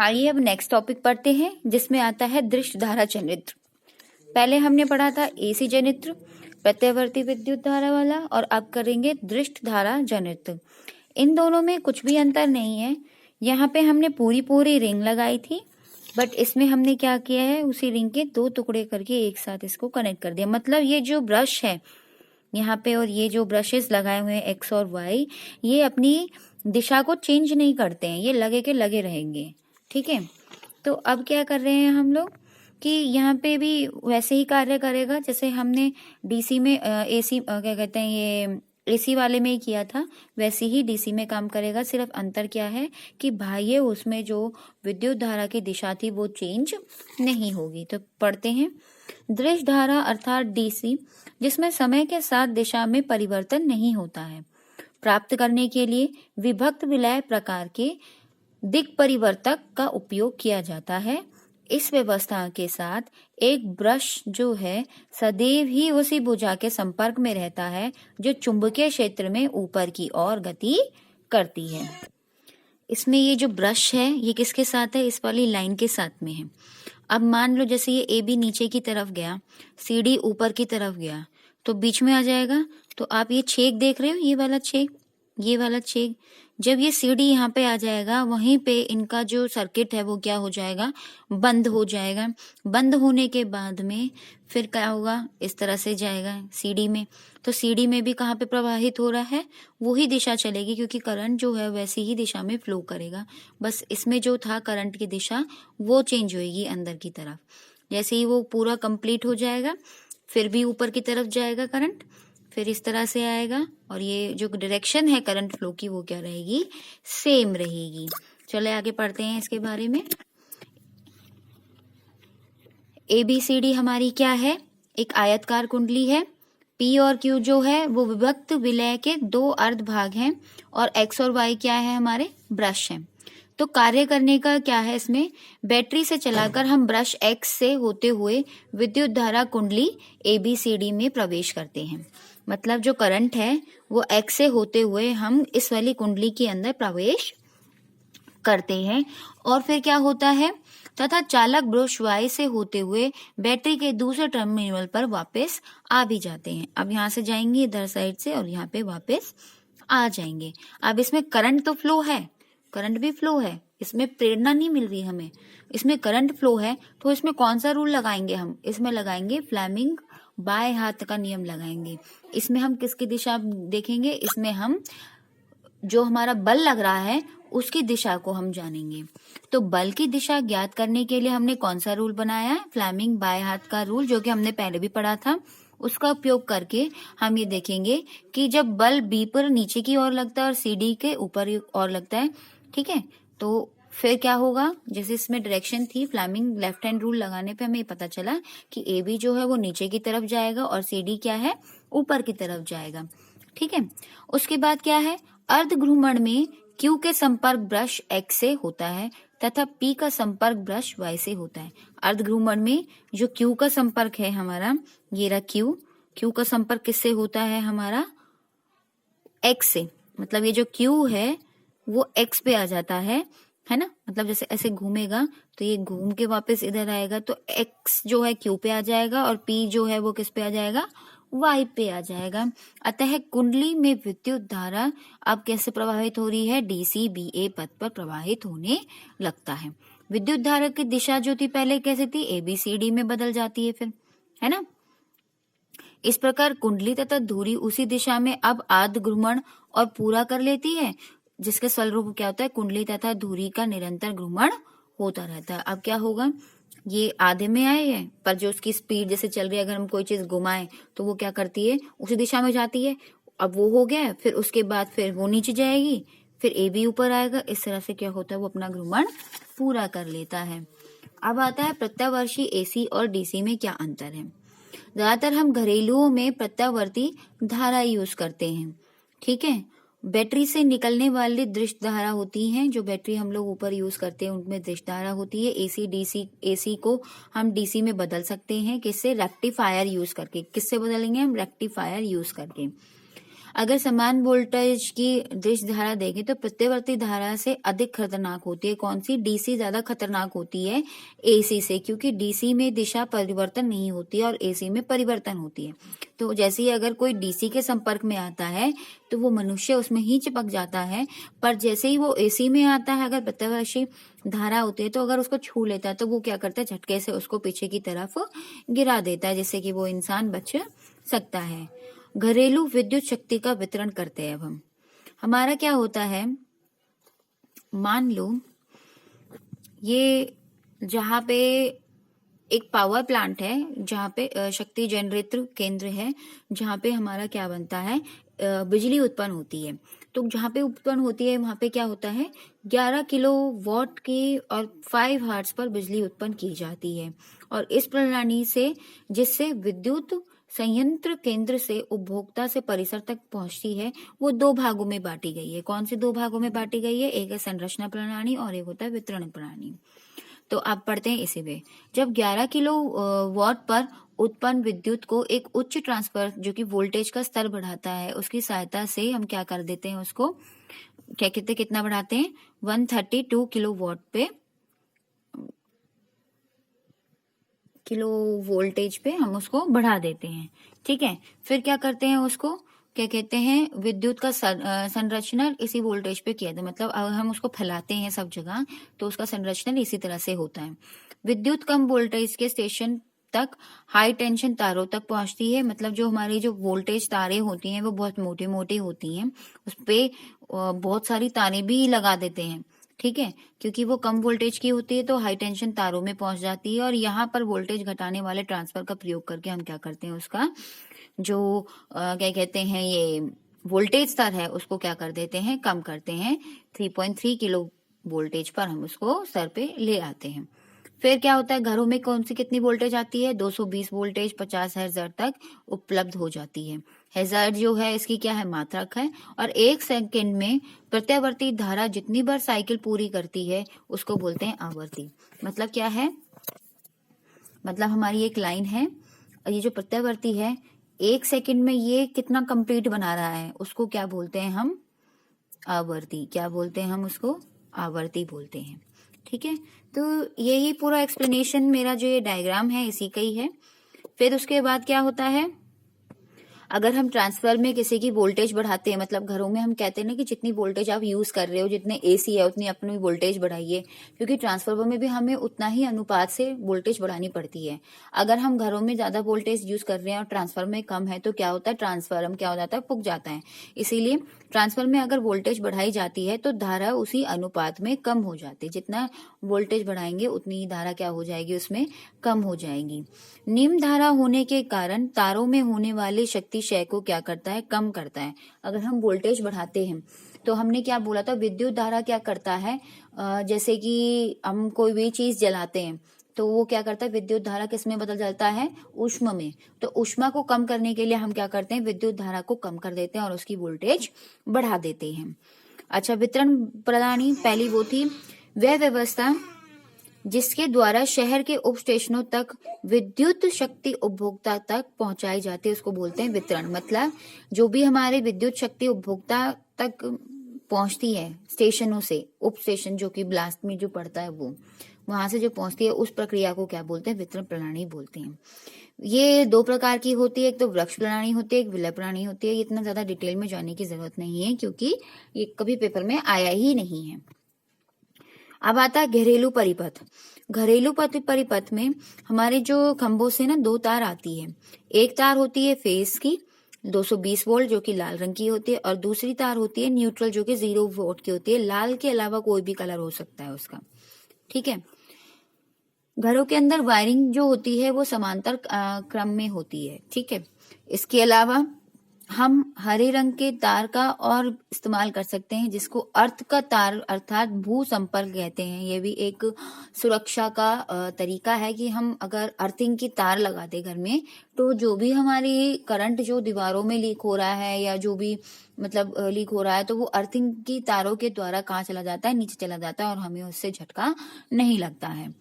आइए अब next topic पढ़ते हैं, जिसमें आता है दृश्य धारा जनित्र। पहले हमने पढ़ा था एसी जनित्र, प्रत्यावर्ती विद्युत धारा वाला, और अब करेंगे दृश्य धारा जनित्र। इन दोनों में कुछ भी अंतर नहीं है। यहाँ पे हमने पूरी रिंग लगाई थी, बट इसमें हमने क्या किया है, उसी रिंग के दो टुकड़े करके एक साथ इसको कनेक्ट कर दिया। मतलब ये जो ब्रश है यहाँ पे और ये जो ब्रशेस लगाए हुए हैं एक्स और वाई, ये अपनी दिशा को चेंज नहीं करते हैं, ये लगे के लगे रहेंगे। ठीक है, तो अब क्या कर रहे हैं हम लोग कि यहाँ पे भी वैसे ही कार्य करेगा जैसे हमने डीसी में एसी क्या कहते हैं ये एसी वाले में ही किया था, वैसे ही डीसी में काम करेगा। सिर्फ अंतर क्या है कि बाह्य उसमें जो विद्युत धारा की दिशा थी वो चेंज नहीं होगी। तो पढ़ते हैं, दृश्य धारा अर्थात डीसी जिसमें समय के साथ दिशा में परिवर्तन नहीं होता है, प्राप्त करने के लिए विभक्त विलय प्रकार के दिक् परिवर्तक का उपयोग किया जाता है। इस व्यवस्था के साथ एक ब्रश जो है सदैव ही उसी भुजा के संपर्क में रहता है जो चुंबकीय क्षेत्र में ऊपर की ओर गति करती है। इसमें ये जो ब्रश है ये किसके साथ है, इस वाली लाइन के साथ में है। अब मान लो जैसे ये ए बी नीचे की तरफ गया, सी डी ऊपर की तरफ गया, तो बीच में आ जाएगा। तो आप ये छेद देख रहे हो, ये वाला छेद, ये वाला छेद, जब ये सीडी यहाँ पे आ जाएगा वहीं पे इनका जो सर्किट है वो क्या हो जाएगा, बंद हो जाएगा। बंद होने के बाद में फिर क्या होगा, इस तरह से जाएगा सीडी में। तो सीडी में भी कहाँ पे प्रवाहित हो रहा है, वही दिशा चलेगी, क्योंकि करंट जो है वैसी ही दिशा में फ्लो करेगा। बस इसमें जो था करंट की दिशा वो चेंज होगी अंदर की तरफ। जैसे ही वो पूरा कंप्लीट हो जाएगा फिर भी ऊपर की तरफ जाएगा करंट, फिर इस तरह से आएगा, और ये जो डायरेक्शन है करंट फ्लो की वो क्या रहेगी, सेम रहेगी। चले आगे पढ़ते हैं इसके बारे में। ABCD हमारी क्या है, एक आयतकार कुंडली है। P और Q जो है वो विभक्त विलय के दो अर्ध भाग हैं, और X और Y क्या है, हमारे ब्रश हैं। तो कार्य करने का क्या है, इसमें बैटरी से चलाकर हम ब्रश X से होते हुए विद्युत धारा कुंडली ABCD में प्रवेश करते हैं। मतलब जो करंट है वो X से होते हुए हम इस वाली कुंडली के अंदर प्रवेश करते हैं, और फिर क्या होता है, तथा चालक ब्रश Y से होते हुए बैटरी के दूसरे टर्मिनल पर वापस आ भी जाते हैं। अब यहाँ से जाएंगे इधर साइड से और यहाँ पे वापस आ जाएंगे। अब इसमें करंट तो फ्लो है, करंट भी फ्लो है, इसमें प्रेरणा नहीं मिल रही हमें, इसमें करंट फ्लो है। तो इसमें कौन सा रूल लगाएंगे हम, इसमें लगाएंगे फ्लेमिंग बाएं हाथ का नियम लगाएंगे। इसमें हम किसकी दिशा देखेंगे, इसमें हम जो हमारा बल लग रहा है उसकी दिशा को हम जानेंगे। तो बल की दिशा ज्ञात करने के लिए हमने कौन सा रूल बनाया है, फ्लेमिंग बाएं हाथ का रूल, जो कि हमने पहले भी पढ़ा था। उसका उपयोग करके हम ये देखेंगे कि जब बल बी पर नीचे की ओर लगता है और सी डी के ऊपर और लगता है, ठीक है, तो फिर क्या होगा, जैसे इसमें डायरेक्शन थी फ्लेमिंग लेफ्ट हैंड रूल लगाने पे हमें पता चला कि ए बी जो है वो नीचे की तरफ जाएगा और सी डी क्या है, ऊपर की तरफ जाएगा। ठीक है, उसके बाद क्या है, अर्ध घूर्णन में Q के संपर्क ब्रश X से होता है तथा P का संपर्क ब्रश Y से होता है। अर्ध घूर्णन में जो Q का संपर्क है हमारा, ये रहा Q का संपर्क किससे होता है, हमारा X से। मतलब ये जो Q है वो X पे आ जाता है ना, मतलब जैसे ऐसे घूमेगा तो ये घूम के वापस इधर आएगा, तो X जो है Q पे आ जाएगा और P जो है वो किस पे आ जाएगा, Y पे आ जाएगा। अतः कुंडली में विद्युत धारा अब कैसे प्रवाहित हो रही है, DCBA पथ पर प्रवाहित होने लगता है। विद्युत धारा की दिशा जो थी पहले कैसे थी, ABCD में बदल जाती है फिर, है ना। इस प्रकार कुंडली तथा धुरी उसी दिशा में अब आध घूर्णन और पूरा कर लेती है, जिसके स्वरूप क्या होता है, कुंडली तथा धुरी का निरंतर घूर्णन होता रहता है। अब क्या होगा, ये आधे में आए हैं, पर जो उसकी स्पीड जैसे चल रही है, अगर हम कोई चीज घुमाएं तो वो क्या करती है, उसी दिशा में जाती है। अब वो हो गया, फिर उसके बाद फिर वो नीचे जाएगी, फिर ए बी ऊपर आएगा, इस तरह से क्या होता है, वो अपना घूर्णन पूरा कर लेता है। अब आता है प्रत्यावर्ती एसी और डीसी में क्या अंतर है। ज्यादातर हम घरेलुओं में प्रत्यावर्ती धारा यूज करते हैं, ठीक है। बैटरी से निकलने वाली दृश्य धारा होती हैं, जो बैटरी हम लोग ऊपर यूज करते हैं उनमें दृश्य धारा होती है। एसी को हम डीसी में बदल सकते हैं, किससे, रेक्टिफायर यूज करके। किससे बदलेंगे हम, रेक्टिफायर यूज करके। अगर समान वोल्टेज की दिश धारा देखें तो प्रत्यावर्ती धारा से अधिक खतरनाक होती है कौन सी? डीसी ज्यादा खतरनाक होती है एसी से, क्योंकि डीसी में दिशा परिवर्तन नहीं होती है और एसी में परिवर्तन होती है। तो जैसे ही अगर कोई डीसी के संपर्क में आता है तो वो मनुष्य उसमें ही चिपक जाता है, पर जैसे ही वो एसी में आता है, अगर प्रत्यावर्ती धारा होती है तो अगर उसको छू लेता है तो वो क्या करता है, झटके से उसको पीछे की तरफ गिरा देता है, जिससे कि वो इंसान बच सकता है। घरेलू विद्युत शक्ति का वितरण करते हैं। अब हम हमारा क्या होता है, मान लो ये जहाँ पे एक पावर प्लांट है, जहाँ पे शक्ति जनरेटर केंद्र है, जहाँ पे हमारा क्या बनता है, बिजली उत्पन्न होती है। तो जहाँ पे उत्पन्न होती है वहां पे क्या होता है, 11 किलो वॉट की और 5 हर्ट्ज पर बिजली उत्पन्न की जाती है। और इस प्रणाली से जिससे विद्युत संयंत्र केंद्र से उपभोक्ता से परिसर तक पहुंचती है, वो 2 भागों में बांटी गई है। कौन से 2 भागों में बांटी गई है? एक है संरचना प्रणाली और एक होता है वितरण प्रणाली। तो आप पढ़ते हैं इसी में, जब 11 किलो वॉट पर उत्पन्न विद्युत को एक उच्च ट्रांसफर जो कि वोल्टेज का स्तर बढ़ाता है, उसकी सहायता से हम क्या कर देते हैं, उसको क्या कहते हैं, कितना बढ़ाते हैं, 132 किलो वॉट पे किलो वोल्टेज पे हम उसको बढ़ा देते हैं। ठीक है, फिर क्या करते हैं, उसको क्या कहते हैं, विद्युत का संरक्षण इसी वोल्टेज पे किया था, मतलब अगर हम उसको फैलाते हैं सब जगह तो उसका संरक्षण इसी तरह से होता है। विद्युत कम वोल्टेज के स्टेशन तक हाई टेंशन तारों तक पहुंचती है, मतलब जो हमारी जो वोल्टेज तारें होती हैं वो बहुत मोटी मोटी होती हैं, उस पे बहुत सारी तारें भी लगा देते हैं। ठीक है, क्योंकि वो कम वोल्टेज की होती है तो हाई टेंशन तारों में पहुंच जाती है, और यहाँ पर वोल्टेज घटाने वाले ट्रांसफर का प्रयोग करके हम क्या करते हैं, उसका जो क्या कहते हैं, ये वोल्टेज स्तर है उसको क्या कर देते हैं, कम करते हैं। 3.3 किलो वोल्टेज पर हम उसको स्तर पे ले आते हैं। फिर क्या होता है, घरों में कौन सी कितनी वोल्टेज आती है, 220 वोल्टेज 50 हर्ट्ज तक उपलब्ध हो जाती है। हर्ट्ज जो है इसकी क्या है, मात्रक है, और 1 सेकंड में प्रत्यावर्ती धारा जितनी बार साइकिल पूरी करती है उसको बोलते हैं आवर्ती। मतलब क्या है, मतलब हमारी एक लाइन है और ये जो प्रत्यावर्ती है 1 सेकंड में ये कितना कंप्लीट बना रहा है, उसको क्या बोलते हैं हम, आवर्ती। क्या बोलते हैं हम उसको, आवर्ती बोलते हैं। ठीक है, तो यही पूरा एक्सप्लेनेशन मेरा जो ये डायग्राम है इसी का ही है। फिर उसके बाद क्या होता है, अगर हम ट्रांसफर में किसी की वोल्टेज बढ़ाते हैं, मतलब घरों में हम कहते हैं ना कि जितनी वोल्टेज आप यूज कर रहे हो, जितने एसी है उतनी अपनी वोल्टेज बढ़ाइए, क्योंकि ट्रांसफार्मर में भी हमें उतना ही अनुपात से वोल्टेज बढ़ानी पड़ती है। अगर हम घरों में ज्यादा वोल्टेज यूज कर रहे हैं और ट्रांसफार्मर में कम है तो क्या होता है, ट्रांसफार्मर क्या हो जाता है, पुक जाता है। इसीलिए ट्रांसफार्मर में अगर वोल्टेज बढ़ाई जाती है तो धारा उसी अनुपात में कम हो जाती है, जितना वोल्टेज बढ़ाएंगे उतनी ही धारा क्या हो जाएगी, उसमें कम हो जाएगी। निम्न धारा होने के कारण तारों में होने वाली शक्ति क्षय को क्या करता है, कम करता है। अगर हम वोल्टेज बढ़ाते हैं तो हमने क्या बोला था, विद्युत धारा क्या करता है, जैसे कि हम कोई भी चीज जलाते हैं तो वो क्या करता है, विद्युत धारा किस में बदल जाता है, ऊष्मा में। तो ऊष्मा को कम करने के लिए हम क्या करते हैं, विद्युत धारा को कम कर देते हैं और उसकी वोल्टेज बढ़ा देते हैं। अच्छा, वितरण प्रणाली पहली वो थी, वह व्यवस्था जिसके द्वारा शहर के उप स्टेशनों तक विद्युत शक्ति उपभोक्ता तक पहुंचाई जाती है उसको बोलते हैं वितरण। मतलब जो भी हमारे विद्युत शक्ति उपभोक्ता तक पहुंचती है स्टेशनों से, उप स्टेशन जो कि ब्लास्ट में जो पड़ता है वो वहां से जो पहुंचती है, उस प्रक्रिया को क्या बोलते हैं, वितरण प्रणाली बोलते हैं। ये 2 प्रकार की होती है, एक तो वृक्ष प्रणाली होती है, एक विलय प्रणाली होती है। इतना ज्यादा डिटेल में जाने की जरूरत नहीं है क्योंकि ये कभी पेपर में आया ही नहीं है। अब आता है घरेलू परिपथ। घरेलू परिपथ में हमारे जो खंभों से ना 2 तार आती है। एक तार होती है फेज की 220 वोल्ट जो कि लाल रंग की होती है, और दूसरी तार होती है न्यूट्रल जो कि 0 वोल्ट की होती है। लाल के अलावा कोई भी कलर हो सकता है उसका। ठीक है, घरों के अंदर वायरिंग जो होती है वो समांतर क्रम में होती है। ठीक है, इसके अलावा हम हरे रंग के तार का और इस्तेमाल कर सकते हैं जिसको अर्थ का तार अर्थात भू संपर्क कहते हैं। ये भी एक सुरक्षा का तरीका है कि हम अगर अर्थिंग की तार लगा दे घर में तो जो भी हमारी करंट जो दीवारों में लीक हो रहा है या जो भी मतलब लीक हो रहा है तो वो अर्थिंग की तारों के द्वारा कहाँ चला जाता है, नीचे चला जाता है और हमें उससे झटका नहीं लगता है।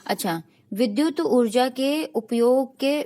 अच्छा, विद्युत ऊर्जा के उपयोग के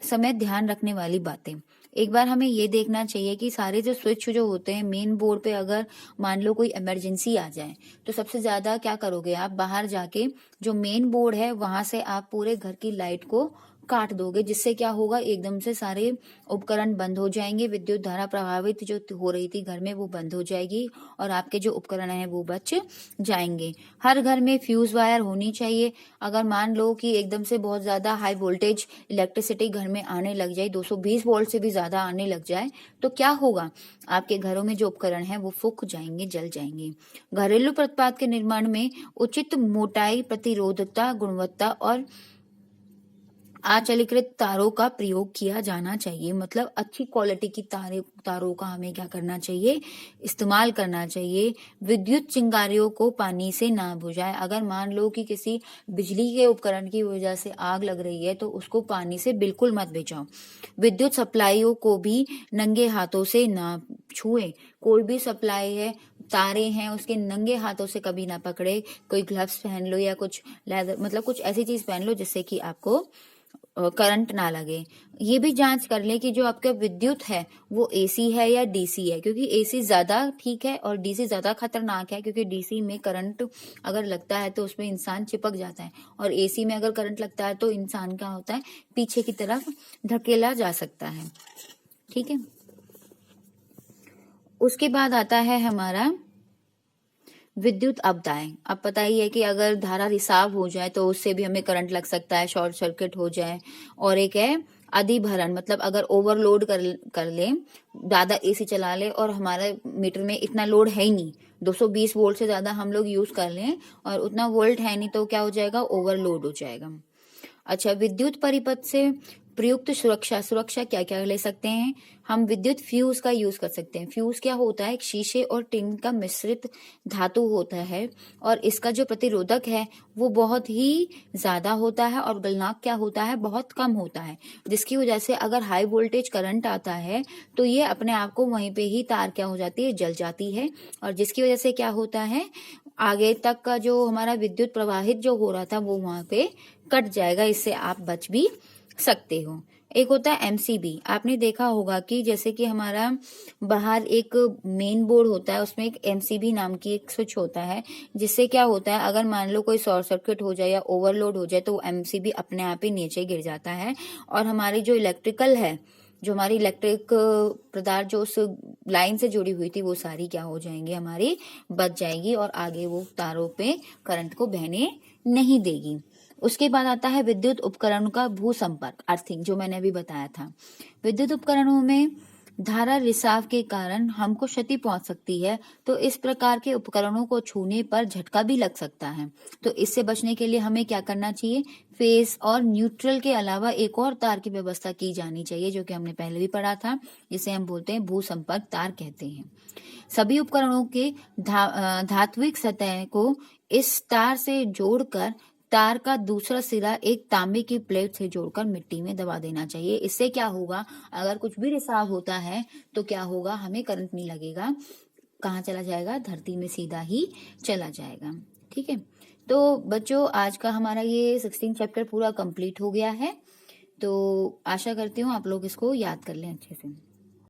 समय ध्यान रखने वाली बातें। एक बार हमें ये देखना चाहिए कि सारे जो स्विच जो होते हैं मेन बोर्ड पे, अगर मान लो कोई इमरजेंसी आ जाए तो सबसे ज्यादा क्या करोगे आप, बाहर जाके जो मेन बोर्ड है वहां से आप पूरे घर की लाइट को काट दोगे, जिससे क्या होगा, एकदम से सारे उपकरण बंद हो जाएंगे, विद्युत धारा प्रभावित जो हो रही थी घर में वो बंद हो जाएगी और आपके जो उपकरण हैं वो बच जाएंगे। हर घर में फ्यूज वायर होनी चाहिए। अगर मान लो कि एकदम से बहुत ज्यादा हाई वोल्टेज इलेक्ट्रिसिटी घर में आने लग जाए, 220 वोल्ट से भी ज्यादा आने लग जाए, तो क्या होगा, आपके घरों में जो उपकरण हैं वो फूक जाएंगे, जल जाएंगे। घरेलू उत्पाद के निर्माण में उचित मोटाई, प्रतिरोधकता, गुणवत्ता और अचालिकृत तारों का प्रयोग किया जाना चाहिए। मतलब अच्छी क्वालिटी की तारों का हमें क्या करना चाहिए, इस्तेमाल करना चाहिए। विद्युत चिंगारियों को पानी से ना बुझाए। अगर मान लो कि किसी बिजली के उपकरण की वजह से आग लग रही है तो उसको पानी से बिल्कुल मत बुझाओ। विद्युत सप्लाइयों को भी नंगे हाथों से ना छुए। कोई भी सप्लाई है, तारे हैं, उसके नंगे हाथों से कभी ना पकड़े। कोई ग्लव्स पहन लो या कुछ लेदर, मतलब कुछ ऐसी चीज पहन लो जिससे कि आपको करंट ना लगे। ये भी जांच कर ले कि जो आपका विद्युत है वो एसी है या डीसी है, क्योंकि एसी ज्यादा ठीक है और डीसी ज्यादा खतरनाक है, क्योंकि डीसी में करंट अगर लगता है तो उसमें इंसान चिपक जाता है, और एसी में अगर करंट लगता है तो इंसान क्या होता है, पीछे की तरफ धकेला जा सकता है। ठीक है, उसके बाद आता है हमारा विद्युत आपदाएं। अब पता ही है कि अगर धारा रिसाव हो जाए तो उससे भी हमें करंट लग सकता है, शॉर्ट सर्किट हो जाए। और एक है अधिभरण, मतलब अगर ओवरलोड कर ले, ज्यादा एसी चला ले और हमारे मीटर में इतना लोड है ही नहीं, 220 वोल्ट से ज्यादा हम लोग यूज कर लें और उतना वोल्ट है नहीं, तो क्या हो जाएगा, ओवरलोड हो जाएगा। अच्छा, विद्युत परिपथ से प्रयुक्त सुरक्षा क्या क्या ले सकते हैं हम, विद्युत फ्यूज का यूज कर सकते हैं। फ्यूज क्या होता है, एक शीशे और टिन का मिश्रित धातु होता है और इसका जो प्रतिरोधक है वो बहुत ही ज्यादा होता है और गलनांक क्या होता है, बहुत कम होता है, जिसकी वजह से अगर हाई वोल्टेज करंट आता है तो ये अपने आप को वहीं पे ही तार क्या हो जाती है, जल जाती है, और जिसकी वजह से क्या होता है, आगे तक का जो हमारा विद्युत प्रवाहित जो हो रहा था वो वहां पे कट जाएगा। इससे आप बच भी सकते हो। एक होता है एमसीबी। आपने देखा होगा कि जैसे कि हमारा बाहर एक मेन बोर्ड होता है, उसमें एक एमसीबी नाम की एक स्विच होता है, जिससे क्या होता है, अगर मान लो कोई शॉर्ट सर्किट हो जाए या ओवरलोड हो जाए तो वो एमसीबी अपने आप ही नीचे गिर जाता है और हमारी जो इलेक्ट्रिकल है, जो हमारी इलेक्ट्रिक पदार्थ जो उस लाइन से जुड़ी हुई थी वो सारी क्या हो जाएंगी, हमारी बच जाएगी और आगे वो तारों पे करंट को बहने नहीं देगी। उसके बाद आता है विद्युत उपकरणों का भू संपर्क, अर्थिंग, जो मैंने अभी बताया था। विद्युत उपकरणों में धारा रिसाव के कारण हमको क्षति पहुंच सकती है, तो इस प्रकार के उपकरणों को छूने पर झटका भी लग सकता है। तो इससे बचने के लिए हमें क्या करना चाहिए, फेस और न्यूट्रल के अलावा एक और तार की व्यवस्था की जानी चाहिए, जो कि हमने पहले भी पढ़ा था, जिसे हम बोलते हैं भू संपर्क तार कहते हैं। सभी उपकरणों के धात्विक सतह को इस तार से जोड़कर तार का दूसरा सिरा एक तांबे की प्लेट से जोड़कर मिट्टी में दबा देना चाहिए। इससे क्या होगा, अगर कुछ भी रिसाव होता है तो क्या होगा, हमें करंट नहीं लगेगा, कहाँ चला जाएगा, धरती में सीधा ही चला जाएगा। ठीक है, तो बच्चों आज का हमारा ये 16 चैप्टर पूरा कंप्लीट हो गया है। तो आशा करती हूँ आप लोग इसको याद कर लें अच्छे से।